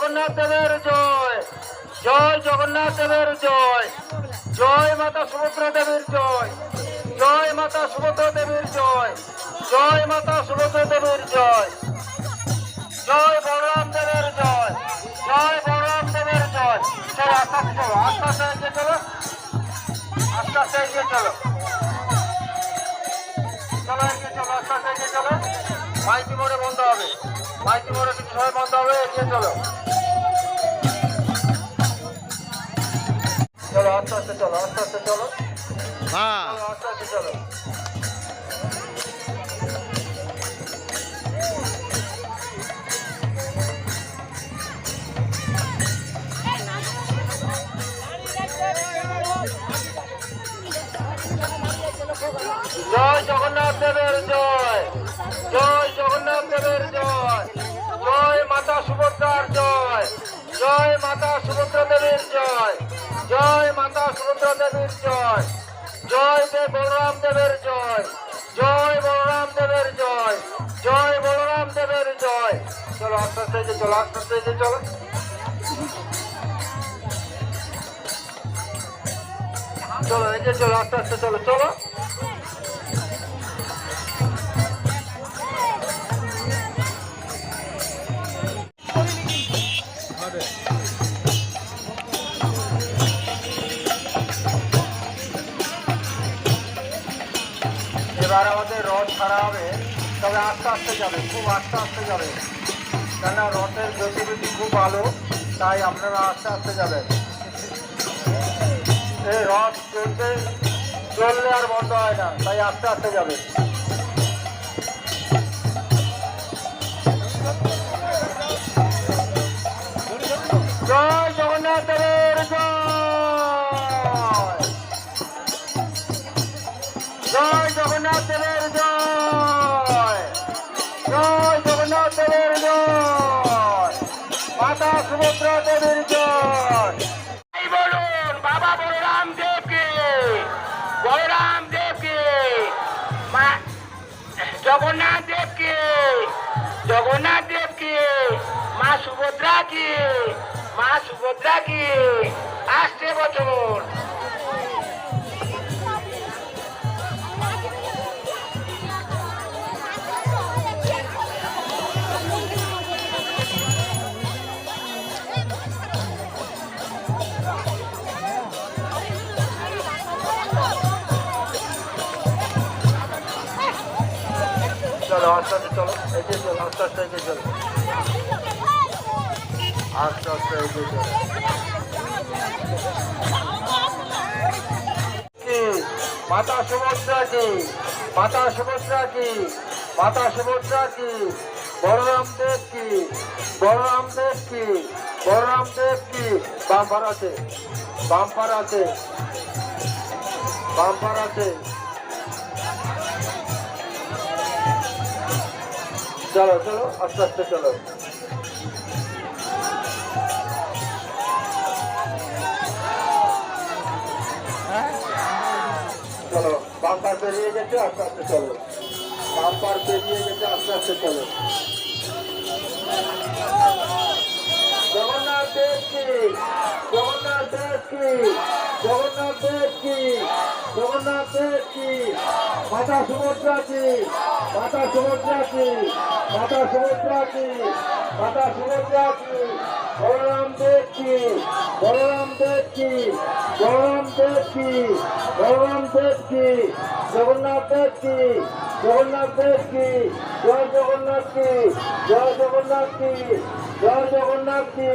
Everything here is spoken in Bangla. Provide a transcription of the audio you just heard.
জগন্নাথ দেবের জয়, জয় জগন্নাথ দেবের জয়, জয় মাতা সুভদ্রা দেবীর জয়, জয় মাতা সুভদ্রা দেবীর জয়, জয় মাতা সুভদ্রা দেবীর জয়, জয় বলরাম দেবের জয়, জয় বলরাম দেবের জয়। চলো আস্তে আস্তে চলো, আস্তে আস্তে এগিয়ে চলো, আস্তে আস্তে এগিয়ে চলো, চলো এগিয়ে চলো, আস্তে আস্তে এগিয়ে চলো। মাইকি মোড়ে বন্ধ হবে, মাইকি মোড়ে কিছু সময় বন্ধ হবে, এগিয়ে চলো, চলো আস্তে আস্তে চলো, আস্তে আস্তে চলো, আস্তে আস্তে চলো। জয় জগন্নাথ দেবের জয়, জয় জগন্নাথ দেবের জয়, জয় মাতা সুভদ্রার জয়, জয় মাতা সুভদ্রা দেবীর জয়, জয় মাতা সুভদ্রা দেবীর জয়, জয় দেব বলরাম দেবের জয়, জয় বলরাম দেবের জয়, জয় বলরাম দেবের জয়। চলো আস্তে আস্তে এগিয়ে চলো, আস্তে আস্তে এগিয়ে চলো, চলো এগিয়ে চলো, আস্তে আস্তে চলো, চলো। এবার আমাদের রথ ছাড়া হবে, তবে আস্তে আস্তে যাবে, খুব আস্তে আস্তে যাবে, কেননা রথের গতিবিধি খুব ভালো, তাই আপনারা আস্তে আস্তে যাবেন। এই রথ চললে আর বন্ধ হয় না, তাই আস্তে আস্তে যাবে। জয় জগন্নাথ দেবের জয়, জয় জগন্নাথ দেবের জয়, জয় জগন্নাথ দেবের জয়, মাতা সুভদ্রা দেবীর জয়। বলুন বাবা বলরাম দেবকে, বলরাম দেবকে, মা জগন্নাথ দেবকে, জগন্নাথ দেবকে, মা সুভদ্রা কি, মা সুভদ্রা কি আসছে বছর। চলো আস্তে আস্তে চলো, এগিয়ে চলো, আস্তে আস্তে এগিয়ে চলো, আস্তে আস্তে এগিয়ে চলো। মাতা সুভদ্রা কি, মাতা সুভদ্রা কি, মাতা সুভদ্রা কি, বলরাম দেব কি, বলরাম দেব কি, বলরাম দেব কি। বাম্পার আছে, বাম্পার আছে, বাম্পার আছে। চলো চলো আস্তে আস্তে চলো, চলো বাম্পার পেরিয়ে গেছে, আস্তে আস্তে চলো, বাম্পার পেরিয়ে গেছে, আস্তে আস্তে চলো। জগন্নাথ দেব কি, জগন্নাথ দেব কি, জগন্নাথ দেব কি, জগন্নাথ দেব কি, মাতা সুভদ্রা কি, মাতা সুভদ্রা কি, মাতা সুভদ্রা কি, মাতা সুভদ্রা কি, বলরাম দেব কি, বলরাম দেব কি, বলরাম দেব কি, বলরাম দেব কি, জগন্নাথ দেব কি, জগন্নাথ দেব কি, জয় জগন্নাথ কি, জয় জগন্নাথ কি, জয় জগন্নাথ কি।